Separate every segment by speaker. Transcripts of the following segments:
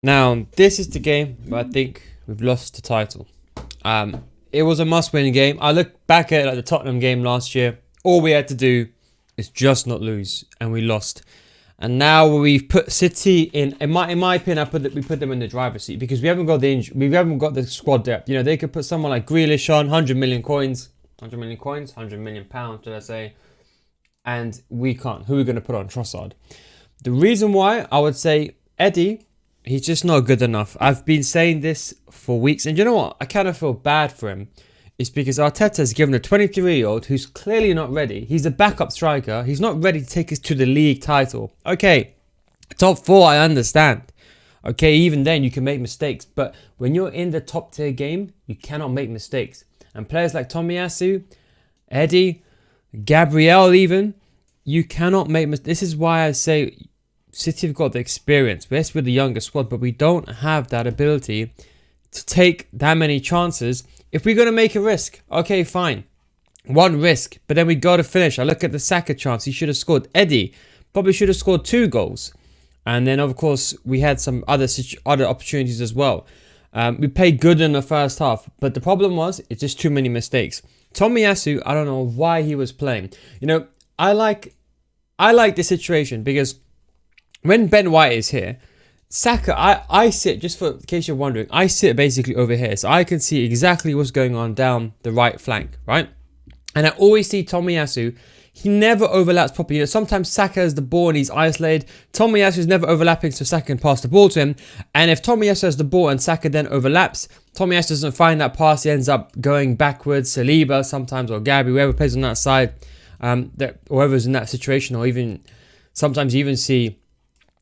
Speaker 1: Now, this is the game where I think we've lost the title. It was a must-win game. I look back at the Tottenham game last year. All we had to do is just not lose, and we lost. And now we've put City in my opinion, we put them in the driver's seat because we haven't got the squad depth. You know, they could put someone like Grealish on 100 million pounds, should I say? And we can't. Who are we going to put on? Trossard. The reason why I would say Eddie, he's just not good enough. I've been saying this for weeks, and you know what? I kind of feel bad for him. It's because Arteta's given a 23-year-old who's clearly not ready. He's a backup striker. He's not ready to take us to the league title. Okay, top 4, I understand. Okay, even then you can make mistakes. But when you're in the top tier game, you cannot make mistakes. And players like Tomiyasu, Eddie, Gabriel even, you cannot make mistakes. This is why I say City have got the experience. Yes, we're the younger squad, but we don't have that ability to take that many chances. If we're going to make a risk, okay, fine. One risk, but then we got to finish. I look at the Saka chance. He should have scored. Eddie probably should have scored 2 goals. And then, of course, we had some other opportunities as well. We played good in the first half, but the problem was it's just too many mistakes. Tomiyasu, I don't know why he was playing. You know, I like the situation because when Ben White is here, Saka, I sit, just for in case you're wondering, I sit basically over here. So I can see exactly what's going on down the right flank, right? And I always see Tomiyasu. He never overlaps properly. You know, sometimes Saka has the ball and he's isolated. Tomiyasu is never overlapping, so Saka can pass the ball to him. And if Tomiyasu has the ball and Saka then overlaps, Tomiyasu doesn't find that pass. He ends up going backwards. Saliba sometimes, or Gabby, whoever plays on that side, whoever's in that situation, or even sometimes you even see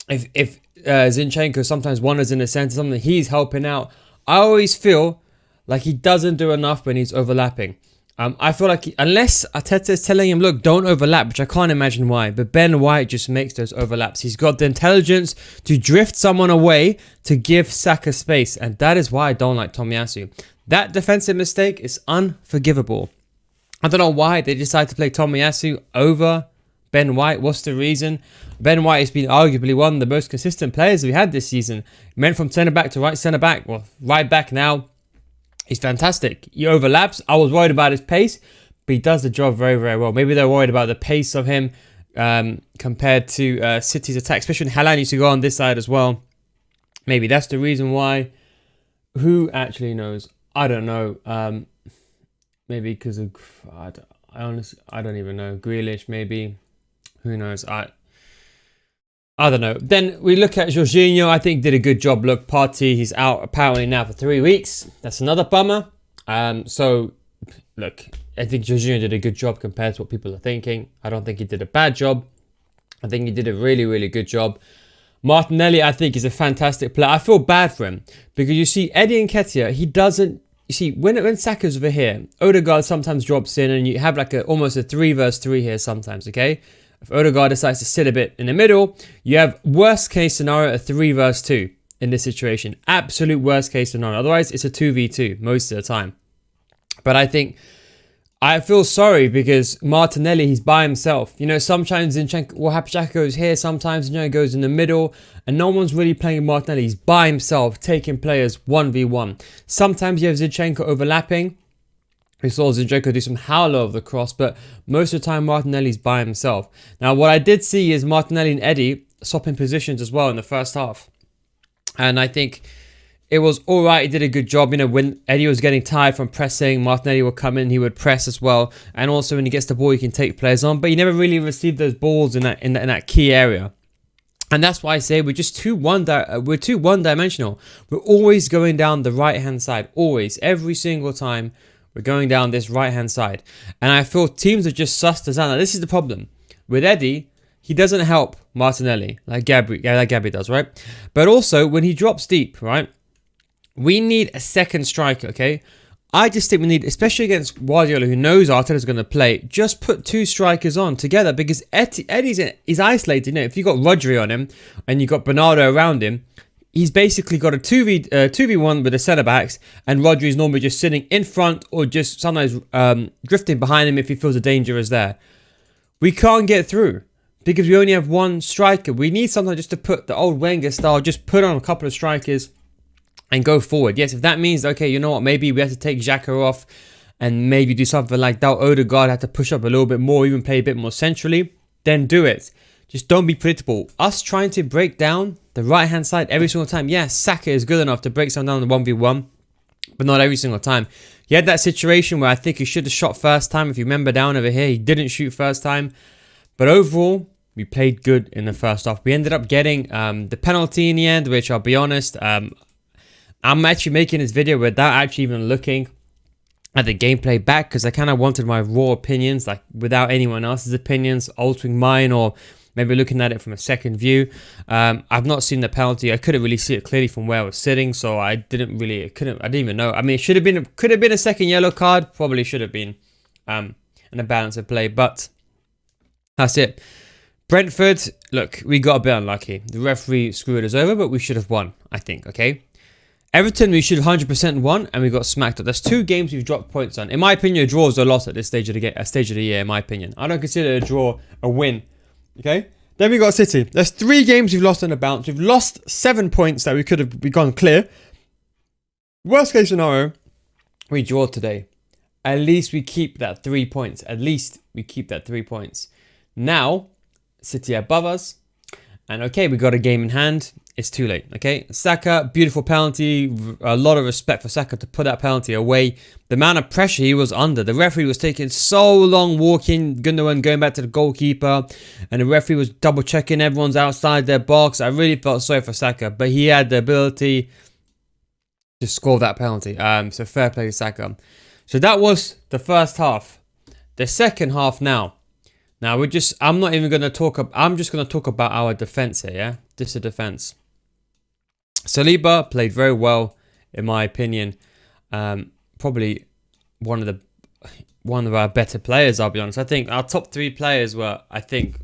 Speaker 1: if Zinchenko sometimes wanders in the centre, something he's helping out. I always feel like he doesn't do enough when he's overlapping. I feel like unless Arteta is telling him, look, don't overlap, which I can't imagine why, but Ben White just makes those overlaps. He's got the intelligence to drift someone away to give Saka space, and that is why I don't like Tomiyasu. That defensive mistake is unforgivable. I don't know why they decided to play Tomiyasu over Ben White. What's the reason? Ben White has been arguably one of the most consistent players we had this season. He went from centre-back to right centre-back. Well, right back now. He's fantastic. He overlaps. I was worried about his pace, but he does the job very, very well. Maybe they're worried about the pace of him compared to City's attack, especially when Haaland used to go on this side as well. Maybe that's the reason why. Who actually knows? I don't know. Maybe because of... I don't even know. Grealish, maybe. Who knows? I don't know. Then we look at Jorginho. I think did a good job. Look, Partey, he's out apparently now for 3 weeks. That's another bummer. So, look, I think Jorginho did a good job compared to what people are thinking. I don't think he did a bad job. I think he did a really, really good job. Martinelli, I think, is a fantastic player. I feel bad for him because you see Eddie Nketiah, he doesn't... You see, when Saka's over here, Odegaard sometimes drops in and you have like almost a 3 versus 3 here sometimes, okay? If Odegaard decides to sit a bit in the middle, you have worst case scenario, a 3 versus 2 in this situation. Absolute worst case scenario. Otherwise, it's a 2v2 most of the time. But I feel sorry because Martinelli, he's by himself. You know, sometimes Zinchenko, Xhaka goes here, sometimes Zinchenko goes in the middle, and no one's really playing Martinelli. He's by himself, taking players 1v1. Sometimes you have Zinchenko overlapping. We saw Zinchenko do some howler of the cross, but most of the time Martinelli's by himself. Now, what I did see is Martinelli and Eddie swapping positions as well in the first half. And I think it was all right. He did a good job. You know, when Eddie was getting tired from pressing, Martinelli would come in, he would press as well. And also when he gets the ball, he can take players on. But he never really received those balls in that key area. And that's why I say we're just too one-dimensional. We're always going down the right-hand side. Always. Every single time. We're going down this right-hand side. And I feel teams have just sussed us out. Now, this is the problem. With Eddie, he doesn't help Martinelli like Gabby does, right? But also, when he drops deep, right? We need a second striker, okay? I just think we need, especially against Guardiola, who knows Arteta's going to play, just put 2 strikers on together because Eddie's isolated. You know, if you got Rodri on him and you got Bernardo around him, he's basically got a 2v1 with the centre-backs, and Rodri's normally just sitting in front or just sometimes drifting behind him if he feels the danger is there. We can't get through because we only have one striker. We need something just to put the old Wenger style, just put on a couple of strikers and go forward. Yes, if that means, okay, you know what, maybe we have to take Xhaka off and maybe do something like that. Odegaard had to push up a little bit more, even play a bit more centrally, then do it. Just don't be predictable. Us trying to break down the right-hand side every single time. Yeah, Saka is good enough to break someone down the 1v1, but not every single time. He had that situation where I think he should have shot first time. If you remember down over here, he didn't shoot first time. But overall, we played good in the first half. We ended up getting the penalty in the end, which I'll be honest, I'm actually making this video without actually even looking at the gameplay back, because I kind of wanted my raw opinions, like without anyone else's opinions, altering mine, or maybe looking at it from a second view. I've not seen the penalty. I couldn't really see it clearly from where I was sitting, so I didn't even know. I mean, it could have been a second yellow card, probably should have been, in a balance of play, but that's it. Brentford, look, we got a bit unlucky. The referee screwed us over, but we should have won, I think, okay? Everton, we should have 100% won, and we got smacked up. There's 2 games we've dropped points on. In my opinion, a draw is a loss at this stage of the year, in my opinion. I don't consider a draw a win, okay? Then we got City. There's 3 games we've lost on the bounce. We've lost 7 points that we could have gone clear. Worst case scenario, we draw today. At least we keep that 3 points. At least we keep that 3 points. Now, City above us. And okay, we got a game in hand. It's too late, okay? Saka, beautiful penalty. A lot of respect for Saka to put that penalty away. The amount of pressure he was under. The referee was taking so long walking. Gundogan going back to the goalkeeper. And the referee was double checking everyone's outside their box. I really felt sorry for Saka. But he had the ability to score that penalty. So fair play to Saka. So that was the first half. The second half now. Now I'm just going to talk about our defense here, yeah? Just the defense. Saliba played very well, in my opinion. Probably one of our better players, I'll be honest. I think our top 3 players were, I think,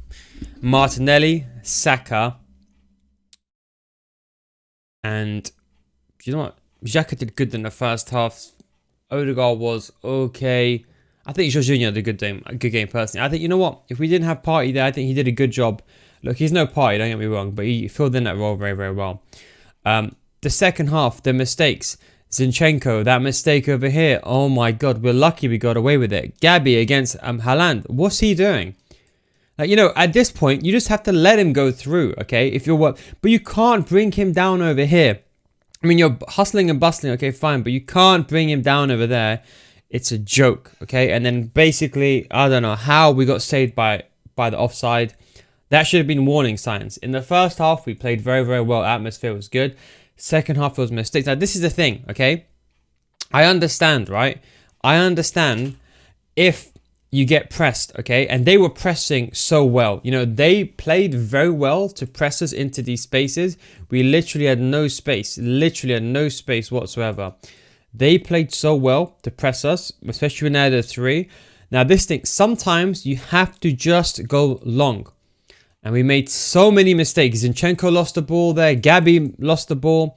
Speaker 1: Martinelli, Saka, and you know what? Xhaka did good in the first half. Odegaard was okay. I think Jorginho had a good game personally. I think, you know what? If we didn't have Partey there, I think he did a good job. Look, he's no Partey, don't get me wrong, but he filled in that role very, very well. The second half, the mistakes. Zinchenko, that mistake over here. Oh my God, we're lucky we got away with it. Gabby against Haaland. What's he doing? Like, you know, at this point, you just have to let him go through, okay? If you're but you can't bring him down over here. I mean, you're hustling and bustling, okay, fine, but you can't bring him down over there. It's a joke, okay? And then basically, I don't know how we got saved by the offside. That should have been warning signs. In the first half, we played very, very well. Atmosphere was good. Second half was mistakes. Now, this is the thing, okay? I understand, right? I understand if you get pressed, okay? And they were pressing so well. You know, they played very well to press us into these spaces. We literally had no space. Literally had no space whatsoever. They played so well to press us, especially when they're the 3. Now, this thing, sometimes you have to just go long. And we made so many mistakes. Zinchenko lost the ball there. Gabby lost the ball.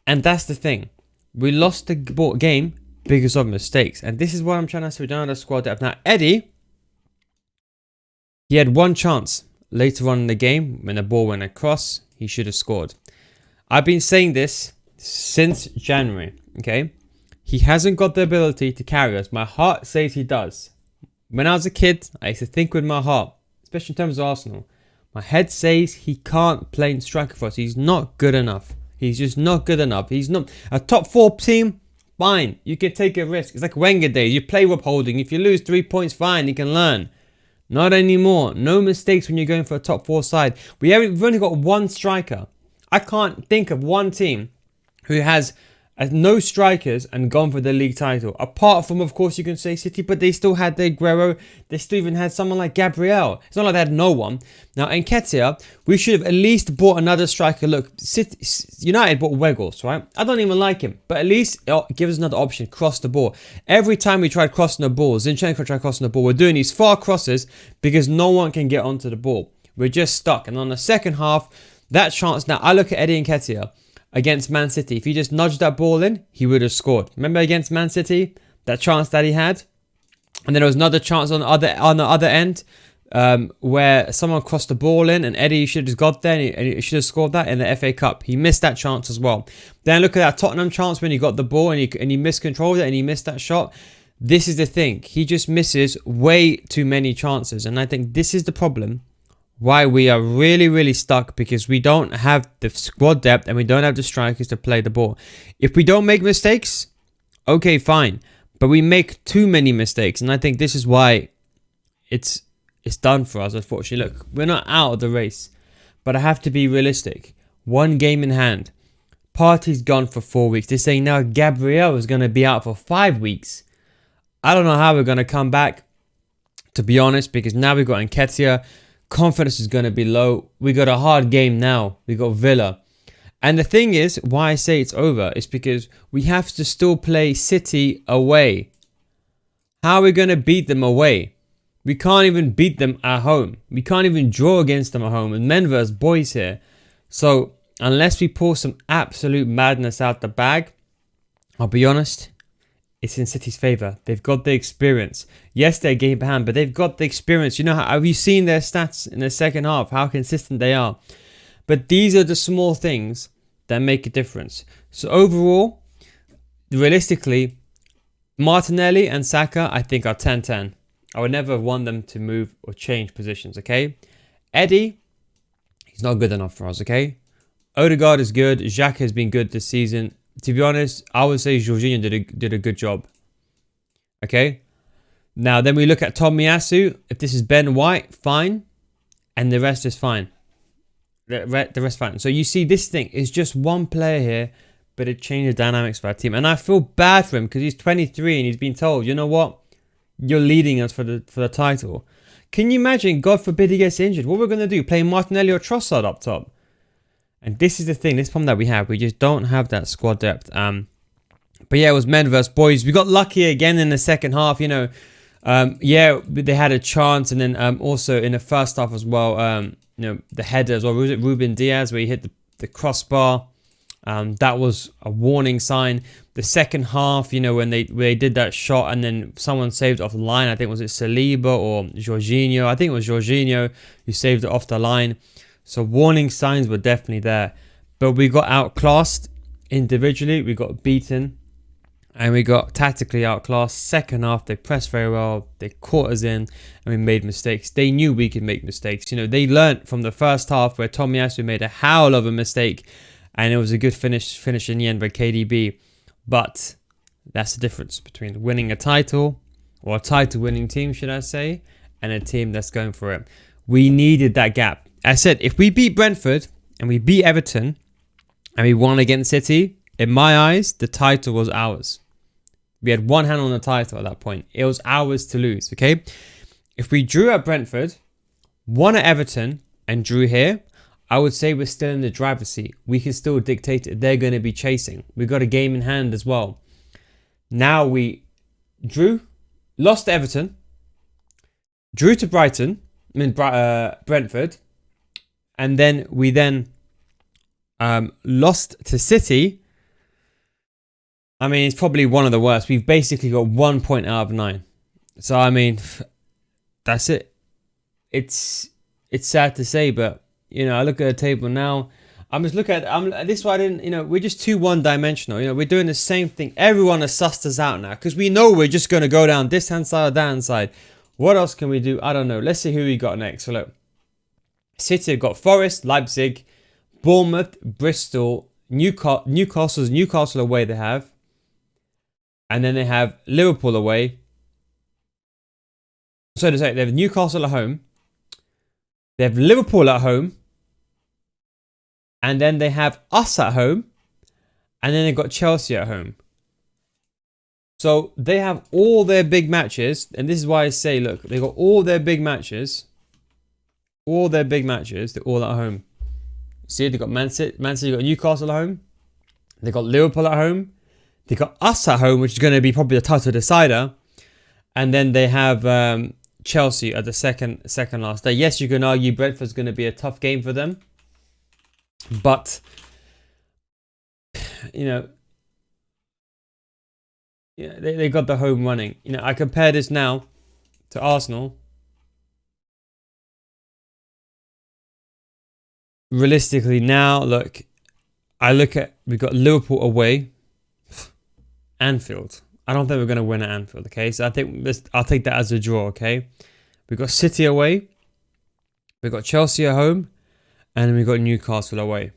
Speaker 1: And that's the thing. We lost the game because of mistakes. And this is what I'm trying to say. We don't have the squad depth. Now, Eddie, he had one chance later on in the game when the ball went across. He should have scored. I've been saying this since January, okay? He hasn't got the ability to carry us. My heart says he does. When I was a kid, I used to think with my heart, especially in terms of Arsenal. My head says he can't play in striker for us. He's not good enough. He's just not good enough. He's not a top 4 team. Fine, you can take a risk. It's like Wenger days. You play with Holding. If you lose 3 points, fine, you can learn. Not anymore. No mistakes when you're going for a top 4 side. We've only got one striker. I can't think of one team who has no strikers and gone for the league title. Apart from, of course, you can say City, but they still had their Guerrero. They still even had someone like Gabriel. It's not like they had no one. Now, in Nketiah, we should have at least bought another striker. Look, United bought Weghorst, right? I don't even like him, but at least give us another option. Cross the ball. Every time we tried crossing the ball, Zinchenko tried crossing the ball, we're doing these far crosses because no one can get onto the ball. We're just stuck. And on the second half, that chance. Now, I look at Eddie Nketiah against Man City. If he just nudged that ball in, he would have scored. Remember against Man City, that chance that he had? And then there was another chance on the other end. where someone crossed the ball in and Eddie should have got there and he should have scored that in the FA Cup. He missed that chance as well. Then look at that Tottenham chance when he got the ball and he miscontrolled it and he missed that shot. This is the thing. He just misses way too many chances. And I think this is the problem why we are really, really stuck, because we don't have the squad depth and we don't have the strikers to play the ball. If we don't make mistakes, okay, fine. But we make too many mistakes. And I think this is why it's done for us, unfortunately. Look, we're not out of the race, but I have to be realistic. One game in hand. Partey's gone for 4 weeks. They're saying now Gabriel is going to be out for 5 weeks. I don't know how we're going to come back, to be honest, because now we've got Nketiah. Confidence is going to be low. We got a hard game now. We got Villa. And the thing is, why I say it's over is because we have to still play City away. How are we going to beat them away? We can't even beat them at home. We can't even draw against them at home. And men versus boys here. So unless we pull some absolute madness out the bag, I'll be honest, it's in City's favour. They've got the experience. Yes, they're game behind, but they've got the experience. You know, have you seen their stats in the second half? How consistent they are. But these are the small things that make a difference. So overall, realistically, Martinelli and Saka, I think, are 10-10. I would never want them to move or change positions, okay? Eddie, he's not good enough for us, okay? Odegaard is good. Xhaka has been good this season. To be honest, I would say Jorginho did a good job. Okay? Now, then we look at Tomiyasu. If this is Ben White, fine. And the rest is fine. The rest fine. So you see, this thing is just one player here, but it changed the dynamics of our team. And I feel bad for him because he's 23 and he's been told, you know what? You're leading us for the title. Can you imagine, God forbid he gets injured? What we're going to do? Play Martinelli or Trossard up top? And this is the thing, this problem that we have. We just don't have that squad depth. But yeah, it was men versus boys. We got lucky again in the second half, you know. Yeah, they had a chance. And then also in the first half as well, you know, the header as well. Was it Ruben Diaz where he hit the crossbar? That was a warning sign. The second half, you know, when they did that shot and then someone saved it off the line. I think, was it Saliba or Jorginho? I think it was Jorginho who saved it off the line. So warning signs were definitely there. But we got outclassed individually. We got beaten. And we got tactically outclassed. Second half, they pressed very well. They caught us in. And we made mistakes. They knew we could make mistakes. You know, they learnt from the first half where Tomiyasu made a howl of a mistake. And it was a good finish in the end by KDB. But that's the difference between winning a title, or a title-winning team, should I say, and a team that's going for it. We needed that gap. I said, if we beat Brentford and we beat Everton and we won against City, in my eyes, the title was ours. We had one hand on the title at that point. It was ours to lose, okay? If we drew at Brentford, won at Everton, and drew here, I would say we're still in the driver's seat. We can still dictate it. They're going to be chasing. We've got a game in hand as well. Now we lost to Everton, drew to Brentford, and then we lost to City. I mean, it's probably one of the worst. We've basically got 1 point out of 9. So, I mean, that's it. It's sad to say, but, you know, I look at the table now. I'm just looking at, this is why I didn't, you know, we're just too one-dimensional. You know, we're doing the same thing. Everyone has sussed us out now because we know we're just going to go down this hand side or that hand side. What else can we do? I don't know. Let's see who we got next. So, look. City have got Forest, Leipzig, Bournemouth, Bristol, Newcastle away they have. And then they have Liverpool away. So to say, they have Newcastle at home. They have Liverpool at home. And then they have us at home. And then they've got Chelsea at home. So they have all their big matches. And this is why I say, look, they've got all their big matches. All their big matches, they're all at home. See, they've got Man City, you've got Newcastle at home. They've got Liverpool at home. They've got us at home, which is going to be probably the title decider. And then they have Chelsea at the second last day. Yes, you can argue Brentford's going to be a tough game for them. But, you know, yeah, they got the home running. You know, I compare this now to Arsenal. realistically now, look, we've got Liverpool away, Anfield. I don't think we're going to win at Anfield, okay? So I think I'll take that as a draw, okay? We've got City away, we've got Chelsea at home, and then we've got Newcastle away.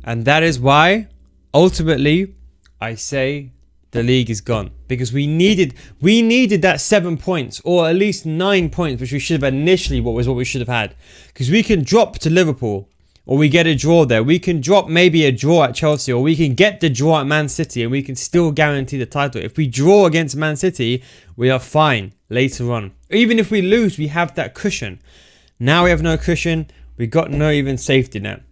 Speaker 1: And that is why, ultimately, I say the league is gone. Because we needed that 7 points, or at least 9 points, which we should have initially, what we should have had. Because we can drop to Liverpool, or we get a draw there. We can drop maybe a draw at Chelsea, or we can get the draw at Man City, and we can still guarantee the title. If we draw against Man City, we are fine later on. Even if we lose, we have that cushion. Now we have no cushion. We got no even safety net.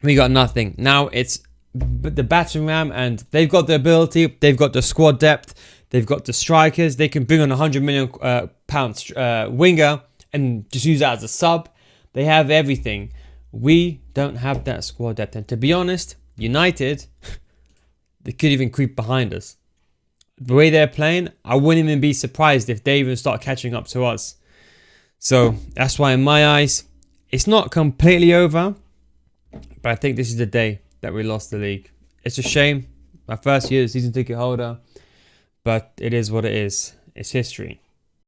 Speaker 1: We got nothing. Now it's the battering ram, and they've got the ability, they've got the squad depth, they've got the strikers. They can bring on £100 million winger and just use that as a sub. They have everything. We don't have that squad depth. And to be honest, United, they could even creep behind us. The way they're playing, I wouldn't even be surprised if they even start catching up to us. So that's why in my eyes, it's not completely over. But I think this is the day that we lost the league. It's a shame. My first year as season ticket holder. But it is what it is. It's history.